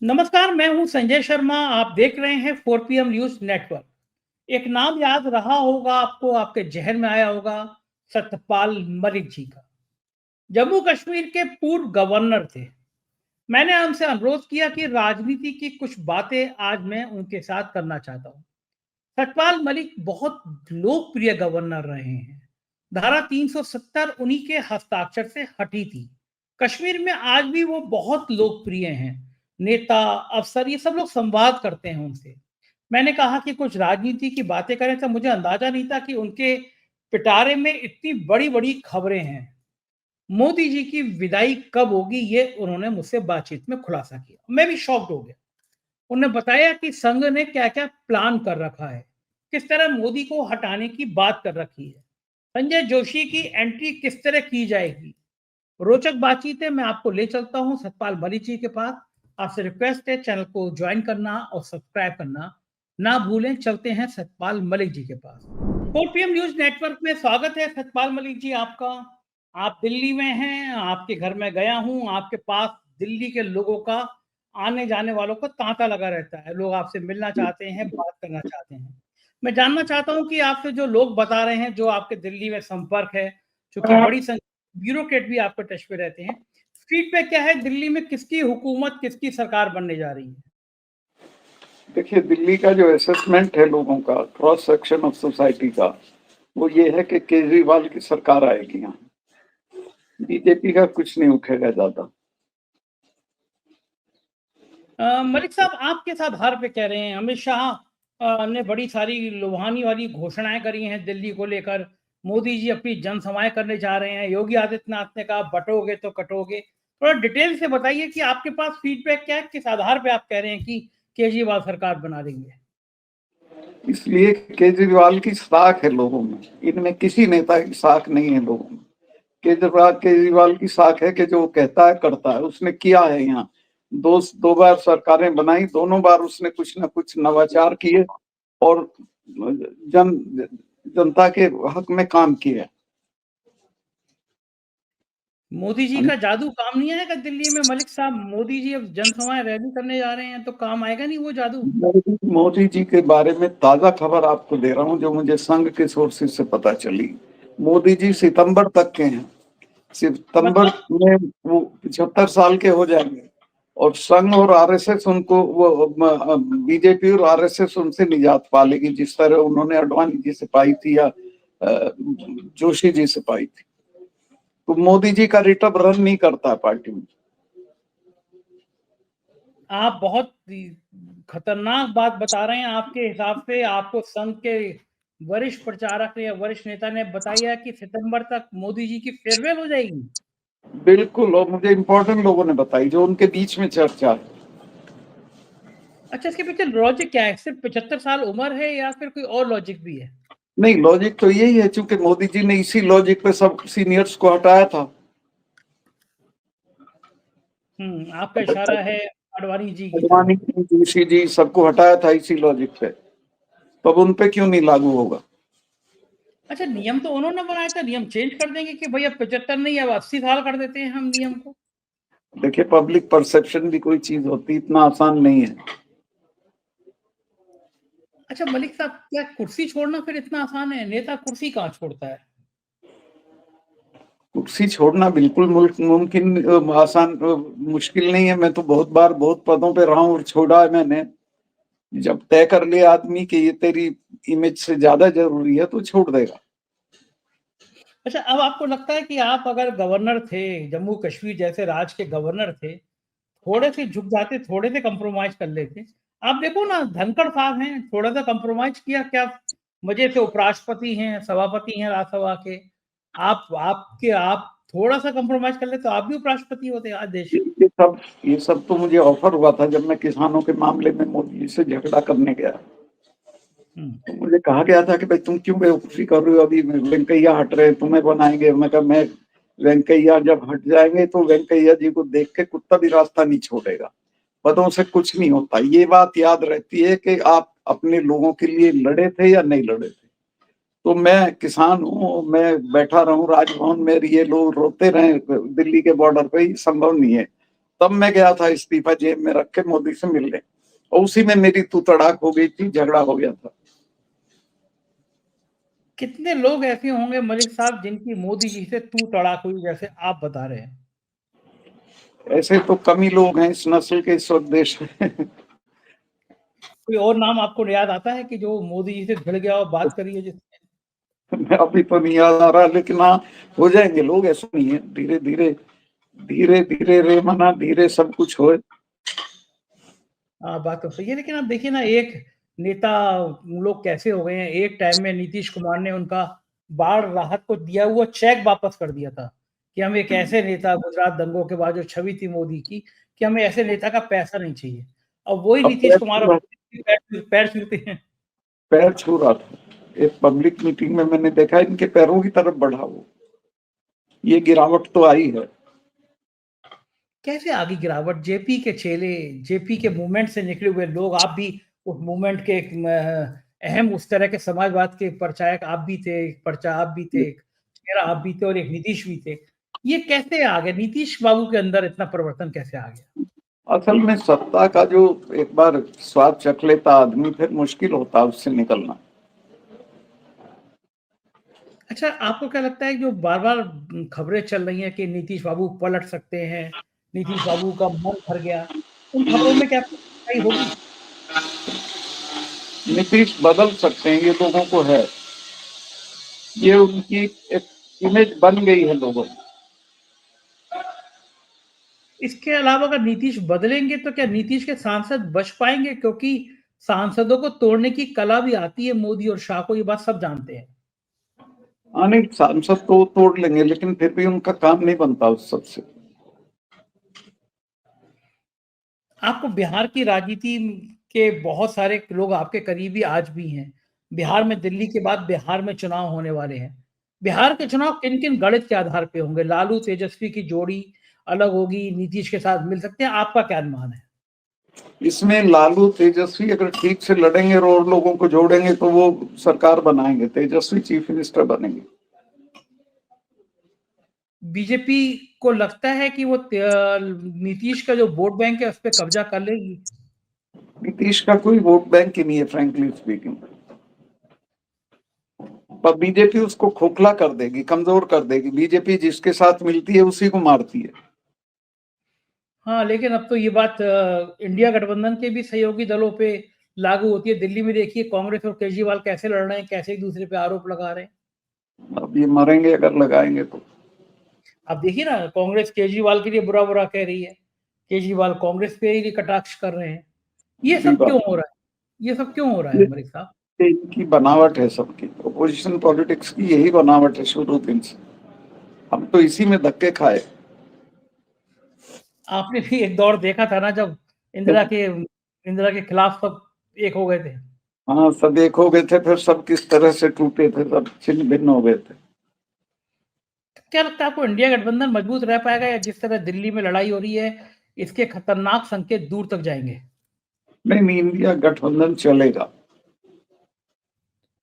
नमस्कार, मैं हूं संजय शर्मा। आप देख रहे हैं 4 PM न्यूज नेटवर्क। एक नाम याद रहा होगा आपको, आपके जहन में आया होगा, सत्यपाल मलिक जी का। जम्मू कश्मीर के पूर्व गवर्नर थे। मैंने उनसे अनुरोध किया कि राजनीति की कुछ बातें आज मैं उनके साथ करना चाहता हूं। सतपाल मलिक बहुत लोकप्रिय गवर्नर रहे हैं। धारा 370 उन्हीं के हस्ताक्षर से हटी थी। कश्मीर में आज भी वो बहुत लोकप्रिय हैं। नेता, अफसर, ये सब लोग संवाद करते हैं उनसे। मैंने कहा कि कुछ राजनीति की बातें करें, तो मुझे अंदाजा नहीं था कि उनके पिटारे में इतनी बड़ी बड़ी खबरें हैं। मोदी जी की विदाई कब होगी, ये उन्होंने मुझसे बातचीत में खुलासा किया। मैं भी शॉक्ड हो गया। उन्होंने बताया कि संघ ने क्या-क्या प्लान कर रखा है, किस तरह मोदी को हटाने की बात कर रखी है, संजय जोशी की एंट्री किस तरह की जाएगी। रोचक बातचीत है। मैं आपको ले चलता हूं सतपाल मलिक जी के पास। आपसे रिक्वेस्ट है, चैनल को ज्वाइन करना और सब्सक्राइब करना ना भूलें। चलते हैं सतपाल मलिक जी के पास। 4 PM न्यूज नेटवर्क में स्वागत है सतपाल मलिक जी आपका। आप दिल्ली में हैं, आपके घर में गया हूं। आपके पास दिल्ली के लोगों का, आने जाने वालों का तांता लगा रहता है। लोग आपसे मिलना चाहते हैं, बात करना चाहते हैं। मैं जानना चाहता हूं कि आपसे जो लोग बता रहे हैं, जो आपके दिल्ली में संपर्क है, चूंकि बड़ी संख्या ब्यूरोक्रेट भी आपके टच पे रहते हैं, फीडबैक क्या है? दिल्ली में किसकी हुकूमत, किसकी सरकार बनने जा रही है? देखिए, दिल्ली का जो असेसमेंट है लोगों का, क्रॉस सेक्शन ऑफ सोसाइटी का, वो ये है कि केजरीवाल की सरकार आएगी। यहाँ बीजेपी का कुछ नहीं उठेगा ज्यादा। मलिक साहब, आप किस आधार पे कह रहे हैं? अमित शाह ने बड़ी सारी लुभानी वाली घोषणाएं करी हैं दिल्ली को लेकर। मोदी जी अपनी जनसभाएं करने जा रहे हैं। योगी आदित्यनाथ ने कहा बटोगे तो कटोगे। थोड़ा डिटेल से बताइए कि आपके पास फीडबैक क्या है, किस आधार पे आप कह रहे हैं कि केजरीवाल सरकार बना देंगे? इसलिए केजरीवाल की साख है लोगों में, इनमें किसी नेता की साख नहीं है लोगों में। केजरीवाल की साख है कि जो वो कहता है करता है। उसने किया है। यहाँ दो बार सरकारें बनाई, दोनों बार उसने कुछ ना कुछ नवाचार किए और जनता के हक में काम किया। मोदी जी का जादू काम नहीं आएगा दिल्ली में मलिक साहब? मोदी जी अब जनसभाएं रैली करने जा रहे हैं, तो काम आएगा नहीं वो जादू? मोदी जी के बारे में ताजा खबर आपको दे रहा हूं, जो मुझे संघ के सोर्सेज से पता चली। मोदी जी सितंबर तक के हैं। सितंबर मतलब में वो 75 साल के हो जाएंगे और संघ और आरएसएस उनको, वो बीजेपी और आरएसएस उनसे निजात पा लेगी, जिस तरह उन्होंने अडवाणी जी से पाई थी या जोशी जी से पाई थी। तो मोदी जी का रिटर्न रन नहीं करता है पार्टी में। आप बहुत खतरनाक बात बता रहे हैं। आपके हिसाब से आपको संघ के वरिष्ठ प्रचारक या वरिष्ठ नेता ने बताया कि सितंबर तक मोदी जी की फेयरवेल हो जाएगी। बिल्कुल, और मुझे इंपॉर्टेंट लोगों ने बताई, जो उनके बीच में चर्चा है। अच्छा, इसके पीछे लॉजिक क्या है? सिर्फ 75 साल उम्र है या फिर कोई और लॉजिक भी है? नहीं, लॉजिक तो यही है, चूंकि मोदी जी ने इसी लॉजिक पे सब सीनियर्स को हटाया था। आपका इशारा है अडवाणी जी की अडवाणी तरफ। जी, जोशी जी, सबको हटाया था इसी लॉजिक पे। तब उन पे क्यों नहीं लागू होगा? अच्छा, नियम तो उन्होंने बनाया था, नियम चेंज कर देंगे कि भैया 75 नहीं, अब 80 साल कर देते हैं हम नियम को। देखिए, पब्लिक परसेप्शन भी कोई चीज होती, इतना आसान नहीं है। अच्छा मलिक साहब, क्या कुर्सी छोड़ना फिर इतना आसान है? नेता कुर्सी कहाँ छोड़ता है? कुर्सी छोड़ना बिल्कुल मुमकिन, आसान, मुश्किल नहीं है। मैं तो बहुत बार बहुत पदों पे रहा हूँ और छोड़ा है मैंने। जब तय कर लिया आदमी कि ये तेरी इमेज से ज्यादा जरूरी है, तो छोड़ देगा। अच्छा, अब आपको लगता है कि आप अगर गवर्नर थे, जम्मू कश्मीर जैसे राज्य के गवर्नर थे, थोड़े से झुक जाते, थोड़े से कंप्रोमाइज कर लेते? आप देखो ना, धनखड़ साहब हैं, थोड़ा सा कंप्रोमाइज किया क्या? मजे से उपराष्ट्रपति हैं, सभापति हैं राज्यसभा के। आप थोड़ा सा कंप्रोमाइज कर ले तो आप भी उपराष्ट्रपति होते आज देश के। ये सब तो मुझे ऑफर हुआ था जब मैं किसानों के मामले में मोदी जी से झगड़ा करने गया। हम्म। तो मुझे कहा गया था कि भाई तुम क्यों बेवकूफी कर रहे हो, अभी वेंकैया हट रहे, तुम्हें बनाएंगे। मैं कहा, मैं वेंकैया जब हट जाएंगे तो वेंकैया जी को देख के कुत्ता भी रास्ता नहीं छोड़ेगा। पदों से कुछ नहीं होता। ये बात याद रहती है कि आप अपने लोगों के लिए लड़े थे या नहीं लड़े थे। तो मैं किसान हूँ, मैं बैठा रहूं राजभवन में, ये लोग रोते रहे दिल्ली के बॉर्डर पे, ही संभव नहीं है। तब मैं गया था इस्तीफा जेब में रख के मोदी से मिलने, और उसी में मेरी तू तड़ाक हो गई थी, झगड़ा हो गया था। कितने लोग ऐसे होंगे मलिक साहब जिनकी मोदी जी से तू तड़ाक हुई जैसे आप बता रहे हैं? ऐसे तो कम ही लोग हैं इस नस्ल के इस वक्त देश में। कोई और नाम आपको याद आता है कि जो मोदी जी से भिड़ गया और बात करी है जिसने? अभी तो नहीं याद आ रहा, लेकिन हाँ हो जाएंगे लोग, ऐसा नहीं है। धीरे धीरे धीरे धीरे रे मना धीरे सब कुछ हो। हाँ, बात तो सही है, लेकिन आप देखिए ना, एक नेता लोग कैसे हो गए हैं। एक टाइम में नीतीश कुमार ने उनका बाढ़ राहत को दिया हुआ चेक वापस कर दिया था कि हम एक ऐसे नेता, गुजरात दंगों के बाद जो छवि थी मोदी की, कि हमें ऐसे नेता का पैसा नहीं चाहिए। अब वही अब नीतीश कुमार अब पैर छूते हैं। पैर छू रहा था एक पब्लिक मीटिंग में, मैंने देखा इनके पैरों की तरफ बढ़ा वो, ये गिरावट तो आई है। कैसे आ गई गिरावट? जेपी के चेले, जेपी के मूवमेंट से निकले हुए लोग, आप भी उस मूवमेंट के एक अहम उस तरह के समाजवाद के प्रचारक आप भी थे, आप भी थे, एक चेहरा आप भी थे और एक नीतीश भी थे। ये कैसे आ गया? नीतीश बाबू के अंदर इतना परिवर्तन कैसे आ गया? असल में सत्ता का जो एक बार स्वाद चख लेता आदमी, फिर मुश्किल होता उससे निकलना। अच्छा, आपको क्या लगता है जो बार-बार खबरें चल रही हैं कि नीतीश बाबू पलट सकते हैं, नीतीश बाबू का मन भर गया, उन खबरों में क्या सच्चाई होगी? नीतीश बदल सकते हैं, ये लोगों को है, ये उनकी एक इमेज बन गई है लोगों में। इसके अलावा अगर नीतीश बदलेंगे तो क्या नीतीश के सांसद बच पाएँगे? क्योंकि सांसदों को तोड़ने की कला भी आती है मोदी और शाह को, ये बात सब जानते हैं। हाँ नहीं, सांसद तो तोड़ लेंगे, लेकिन फिर भी उनका काम नहीं बनता उस सबसे। आपको बिहार की राजनीति के बहुत सारे लोग आपके करीबी आज भी हैं। बिहार में, दिल्ली के बाद बिहार में चुनाव होने वाले हैं। बिहार के चुनाव किन-किन गणित के आधार पे होंगे? लालू तेजस्वी की जोड़ी अलग होगी, नीतीश के साथ मिल सकते हैं, आपका क्या अनुमान है? इसमें लालू तेजस्वी अगर ठीक से लड़ेंगे और लोगों को जोड़ेंगे तो वो सरकार बनाएंगे, तेजस्वी चीफ मिनिस्टर बनेंगे। बीजेपी को लगता है कि वो नीतीश का जो वोट बैंक है उस पे कब्जा कर लेगी? नीतीश का कोई वोट बैंक ही नहीं है फ्रैंकली स्पीकिंग, पर बीजेपी उसको खोखला कर देगी, कमजोर कर देगी। बीजेपी जिसके साथ मिलती है उसी को मारती है। हाँ, लेकिन अब तो ये बात इंडिया गठबंधन के भी सहयोगी दलों पे लागू होती है। दिल्ली में देखिए कांग्रेस और केजरीवाल कैसे लड़ रहे हैं, कैसे एक-दूसरे पे आरोप लगा रहे हैं। अब ये मरेंगे अगर लगाएंगे तो। अब देखिए ना, कांग्रेस केजरीवाल के लिए बुरा-बुरा कह रही है। केजरीवाल कांग्रेस पे ही कटाक्ष कर रहे हैं। ये सही सब क्यों बात हो रहा है? ये सब क्यों हो रहा है, है मलिक साहब? ये इनकी बनावट है सबकी, ओपोजिशन पॉलिटिक्स की यही बनावट है शुरू दिन से। हम तो इसी में धक्के खाए। आपने भी एक दौर देखा था ना जब इंदिरा के खिलाफ सब एक हो गए थे। हाँ, सब एक हो गए थे, फिर सब किस तरह से टूटे थे, सब छिन्न भिन्न हो गए थे। क्या लगता है आपको, इंडिया गठबंधन मजबूत रह पाएगा या जिस तरह दिल्ली में लड़ाई हो रही है, इसके खतरनाक संकेत दूर तक जाएँगे? नहीं नहीं, इंडिया गठबंधन चलेगा।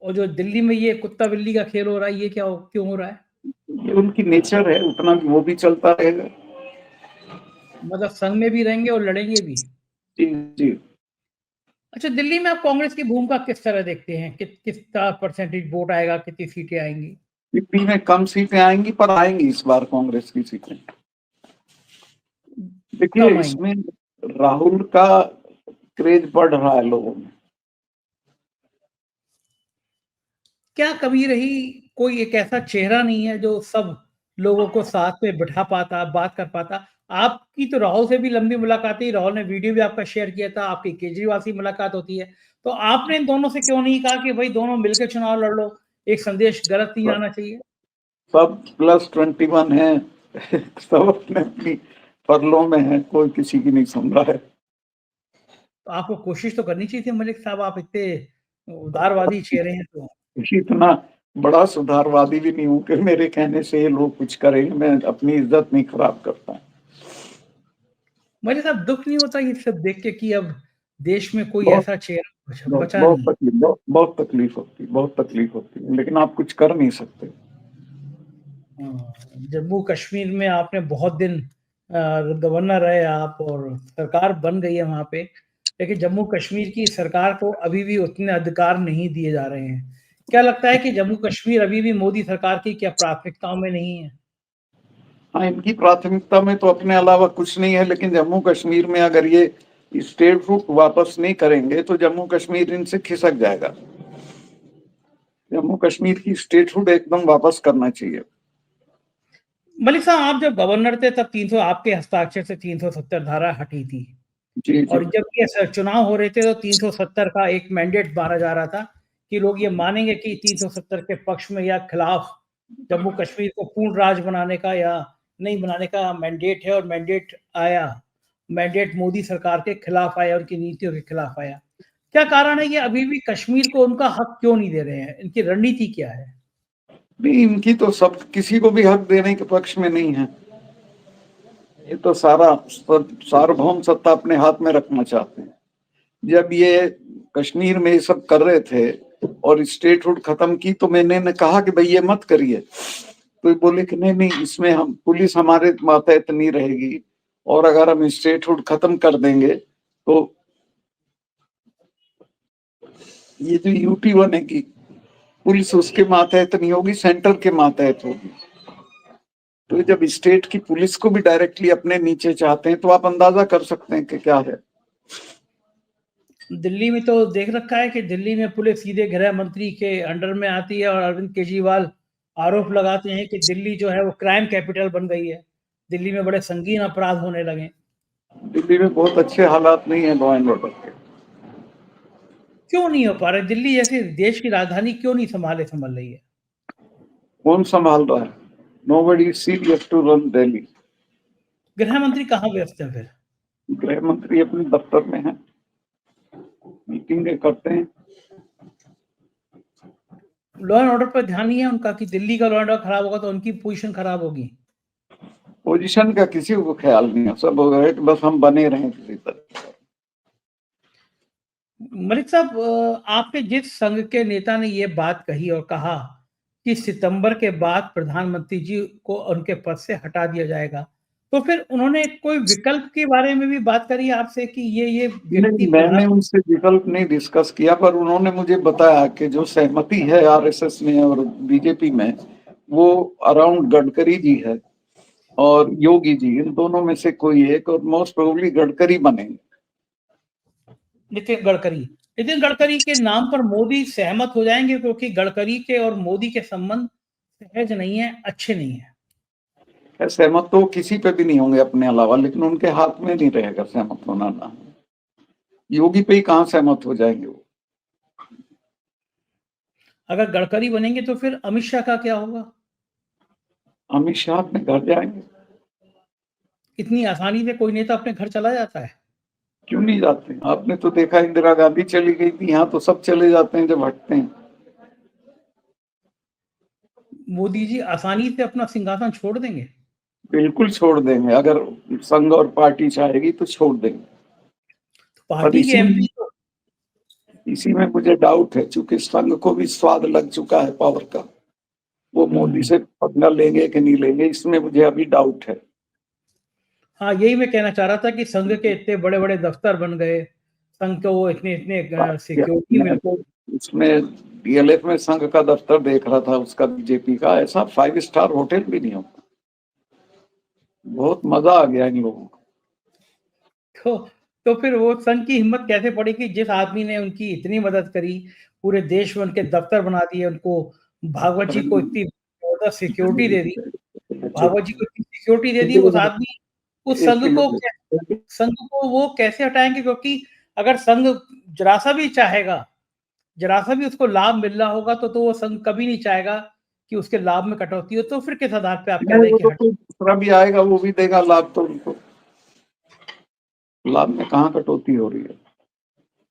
और जो दिल्ली में ये कुत्ता-बिल्ली का खेल हो रहा है, ये क्यों हो रहा है? ये उनकी नेचर है, उतना वो भी चलता रहेगा। मतलब संघ में भी रहेंगे और लड़ेंगे भी। जी जी। अच्छा, दिल्ली में आप कांग्रेस की भूमिका किस तरह देखते हैं? कितना परसेंटेज वोट आएगा, कितनी सीटें आएँगी? यूपी में कम सीटें आएंगी, पर आएंगी इस बार कांग्रेस की सीटें। देखिए कम आएँगी। इसमें राहुल का क्रेज बढ़ रहा है लोगों में। क्या कभी रही कोई एक ऐसा चेहरा नहीं है जो सब लोगों को साथ में बिठा पाता, बात कर पाता? आपकी तो राहुल से भी लंबी मुलाकात हुई, राहुल ने वीडियो भी आपका शेयर किया था, आपकी केजरीवाल से मुलाकात होती है। तो आपने इन दोनों से क्यों नहीं कहा कि भई दोनों मिलके चुनाव लड़ लो, एक संदेश गलत नहीं सब आना चाहिए? सब +21 है। सब अपने अपनी फरलों में है, कोई किसी की नहीं सुन रहा है। तो आपको कोशिश तो करनी चाहिए थी मलिक साहब, आप इतने उदारवादी चेहरे हैं तो। इतना बड़ा सुधारवादी भी नहीं हूं कि मेरे कहने से ये लोग कुछ करेंगे। मैं अपनी इज्जत नहीं खराब करता। मलिक साहब, दुःख नहीं होता ये सब देख के कि अब देश में कोई बहुत ऐसा चेहरा बहुत बचा बहुत नहीं है? तकलीफ, बहुत तकलीफ होती है, बहुत तकलीफ होती है, लेकिन आप कुछ कर नहीं सकते। हाँ, जम्मू कश्मीर में आपने बहुत दिन गवर्नर रहे आप और सरकार बन गई है वहाँ पे, लेकिन जम्मू कश्मीर की सरकार को अभी भी उतने अधिकार नहीं दिए जा रहे हैं। क्या लगता है कि जम्मू कश्मीर अभी भी मोदी सरकार की क्या प्राथमिकताओं में नहीं है? हाँ, इनकी प्राथमिकता में तो अपने अलावा कुछ नहीं है, लेकिन जम्मू कश्मीर में अगर ये स्टेटहुड वापस नहीं करेंगे तो जम्मू कश्मीर इनसे खिसक जाएगा। जम्मू कश्मीर की स्टेटहुड एकदम वापस करना चाहिए। मलिक साहब, आप जब गवर्नर थे तब 300 आपके हस्ताक्षर से 370 धारा हटी थी जी जी। और जब ये चुनाव हो रहे थे तो 370 का एक मैंडेट माना जा रहा था कि लोग ये मानेंगे कि 370 के पक्ष में या खिलाफ जम्मू कश्मीर को पूर्ण राज्य बनाने का या नहीं बनाने का मैंडेट है, और मैंडेट आया, मैंडेट मोदी सरकार के खिलाफ आया, उनकी नीतियों के खिलाफ आया। क्या कारण है ये अभी भी कश्मीर को उनका हक क्यों नहीं दे रहे हैं? इनकी रणनीति क्या है? नहीं, इनकी तो सब किसी को भी हक देने के पक्ष में नहीं है। ये तो सार्वभौम सत्ता अपने हाथ में रखना चाहते हैं। जब ये कश्मीर में ये सब कर रहे थे और स्टेटहुड खत्म की तो मैंने कहा कि भाई ये मत करिए, तो ये बोले कि नहीं नहीं, इसमें हम पुलिस हमारे मातहत नहीं रहेगी, और अगर हम स्टेटहुड खत्म कर देंगे तो ये जो यूटी बनेगी पुलिस उसके मातहत नहीं होगी, सेंटर के मातहत होगी। तो जब स्टेट की पुलिस को भी डायरेक्टली अपने नीचे चाहते हैं तो आप अंदाजा कर सकते हैं कि क्या है। दिल्ली में तो देख रखा है कि दिल्ली में पुलिस सीधे गृह मंत्री के अंडर में आती है और अरविंद केजरीवाल आरोप लगाते हैं कि दिल्ली जो है वो क्राइम कैपिटल बन गई है, दिल्ली में बड़े संगीन अपराध होने लगे। दिल्ली में बहुत अच्छे हालात नहीं है लॉ एंड ऑर्डर के। क्यों नहीं हो पा रहे? दिल्ली जैसी देश की राजधानी क्यों नहीं संभल रही है? कौन संभाल रहा है? Nobody is serious to run Delhi. गृह मंत्री कहाँ व्यस्त है फिर? गृह मंत्री अपने दफ्तर में है, मीटिंगें करते हैं। लॉ एंड ऑर्डर पर ध्यान नहीं है उनका कि दिल्ली का लॉ एंड ऑर्डर खराब होगा तो उनकी पोजीशन खराब होगी। पोजीशन का किसी को ख्याल नहीं है, सब हो गए कि बस हम बने रहें किसी तरह। मलिक साहब, आपके जिस संघ के नेता ने ये बात कही और कहा कि सितंबर के बाद प्रधानमंत्री जी को उनके पद से हटा दिया जाएगा, तो फिर उन्होंने कोई विकल्प के बारे में भी बात करी आपसे कि ये व्यक्ति नहीं, मैंने उनसे विकल्प नहीं डिस्कस किया, पर उन्होंने मुझे बताया कि जो सहमति है आरएसएस में और बीजेपी में वो अराउंड गडकरी जी है और योगी जी, इन दोनों में से कोई एक, और मोस्ट प्रोबेबली गडकरी बनेंगे। नितिन गडकरी के नाम पर मोदी सहमत हो जाएंगे क्योंकि गडकरी के और मोदी के संबंध सहज नहीं है, अच्छे नहीं है। सहमत तो किसी पे भी नहीं होंगे अपने अलावा, लेकिन उनके हाथ में नहीं रहेगा सहमत होना ना। योगी पे ही कहाँ सहमत हो जाएंगे वो। अगर गडकरी बनेंगे तो फिर अमित शाह का क्या होगा? अमित शाह अपने घर जाएंगे। इतनी आसानी से कोई नेता अपने घर चला जाता है? क्यों नहीं जाते? आपने तो देखा इंदिरा गांधी चली गई थी, यहाँ तो सब चले जाते हैं जब हटते हैं। मोदी जी आसानी से अपना सिंहासन छोड़ देंगे? बिल्कुल छोड़ देंगे, अगर संघ और पार्टी चाहेगी तो छोड़ देंगे। तो पार्टी के एमपी तो इसी में मुझे डाउट है, क्योंकि संघ को भी स्वाद लग चुका है पावर का। वो मोदी से पंगा लेंगे कि नहीं लेंगे, इसमें मुझे अभी डाउट है। हाँ, यही मैं कहना चाह रहा था कि संघ के इतने बड़े बड़े दफ्तर बन गए, संघ को वो इतने इतने सिक्योरिटी मिल तो उसमें डीएलएफ में संघ का दफ्तर देख रहा था उसका, बीजेपी का, ऐसा 5 स्टार होटल भी नहीं होता। बहुत मजा आ गया इन लोगों को। तो फिर वो संघ की हिम्मत कैसे पड़ेगी जिस आदमी ने उनकी इतनी मदद करी, पूरे देश में उनके दफ्तर बना दिए, उनको भागवत जी को इतनी जबरदस्त सिक्योरिटी दे दी, भागवत जी को इतनी सिक्योरिटी दे दी, उस आदमी उस संघ को वो कैसे हटाएंगे? क्योंकि अगर संघ जरा सा भी चाहेगा, जरा सा भी उसको लाभ मिल रहा होगा तो वो संघ कभी नहीं चाहेगा कि उसके लाभ में कटौती हो। तो फिर किस आधार पे आप कह रहे हैं कि दूसरा भी आएगा, वो भी देगा लाभ, तो उनको लाभ में कहाँ कटौती हो रही है।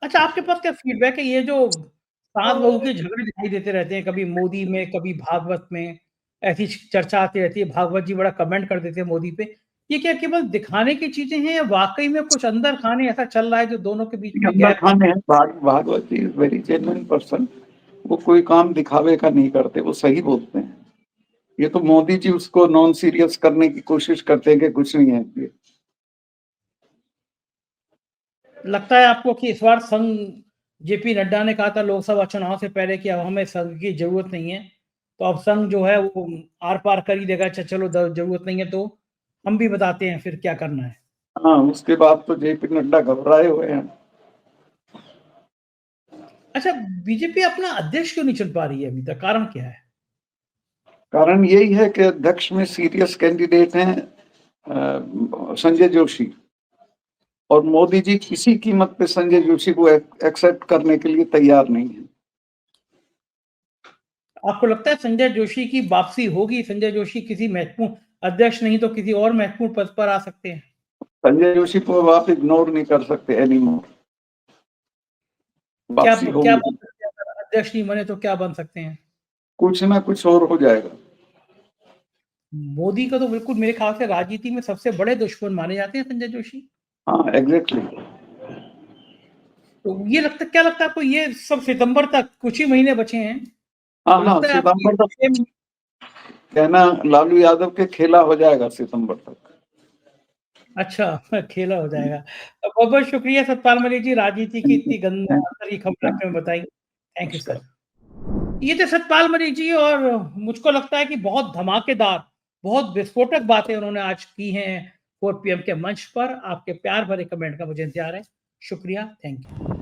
अच्छा, आपके पास क्या फीडबैक है? ये जो सास बहू के झगड़े दिखाई देते रहते हैं, कभी मोदी में कभी भागवत में, ऐसी चर्चा आती रहती है, भागवत जी बड़ा कमेंट कर देते हैं मोदी पे, ये क्या केवल दिखाने की चीजें हैं या वाकई में कुछ अंदर खाने ऐसा चल रहा है जो दोनों के बीच में अंदर गैप? खाने हैं। भागवत जी इज वेरी जेन्युइन पर्सन, वो कोई काम दिखावे का नहीं करते, वो सही बोलते हैं। ये तो मोदी जी उसको नॉन सीरियस करने की कोशिश करते हैं कि कुछ नहीं है ये। लगता है आपको कि इस बार संघ, जेपी नड्डा ने कहा था लोकसभा चुनाव से पहले कि अब हमें संघ की जरूरत नहीं है, तो अब संघ जो है वो आर पार कर ही देगा, चलो जरूरत नहीं है तो हम भी बताते हैं फिर क्या करना है। हाँ, उसके बाद तो जेपी नड्डा घबराए हुए हैं। अच्छा, बीजेपी अपना अध्यक्ष क्यों नहीं चुन पा रही है अभी तक, कारण क्या है? कारण यही है कि अध्यक्ष में सीरियस कैंडिडेट हैं संजय जोशी, और मोदी जी किसी कीमत पे संजय जोशी को एक्सेप्ट करने के लिए तैयार नहीं है। आपको लगता है संजय जोशी की वापसी होगी? संजय जोशी किसी महत्वपूर्ण अध्यक्ष नहीं तो किसी और महत्वपूर्ण पद पर आ सकते हैं। संजय जोशी को आप इग्नोर नहीं कर सकते एनी मोर। क्या वापसी क्या होगी, बन सकते हैं अगर अध्यक्ष नहीं बने तो? क्या बन सकते हैं? कुछ ना कुछ और हो जाएगा। मोदी का तो बिल्कुल मेरे ख्याल से राजनीति में सबसे बड़े दुश्मन माने जाते हैं संजय जोशी। हाँ, एग्जैक्टली। तो ये लगता, क्या लगता है आपको, ये सब सितंबर तक कुछ ही महीने बचे हैं, हाँ तो हाँ, लगता है आपको सितंबर तक कहना लालू यादव के खेला हो जाएगा सितंबर तक। अच्छा खेला हो जाएगा। तो बहुत बहुत शुक्रिया सतपाल मलिक जी, राजनीति की इतनी गंदी खबर आपने बताई। Thank you sir. ये थे सतपाल मलिक जी, और मुझको लगता है कि बहुत धमाकेदार, बहुत विस्फोटक बातें उन्होंने आज की हैं 4 PM के मंच पर। आपके प्यार भरे कमेंट का मुझे इंतजार है। शुक्रिया, थैंक यू।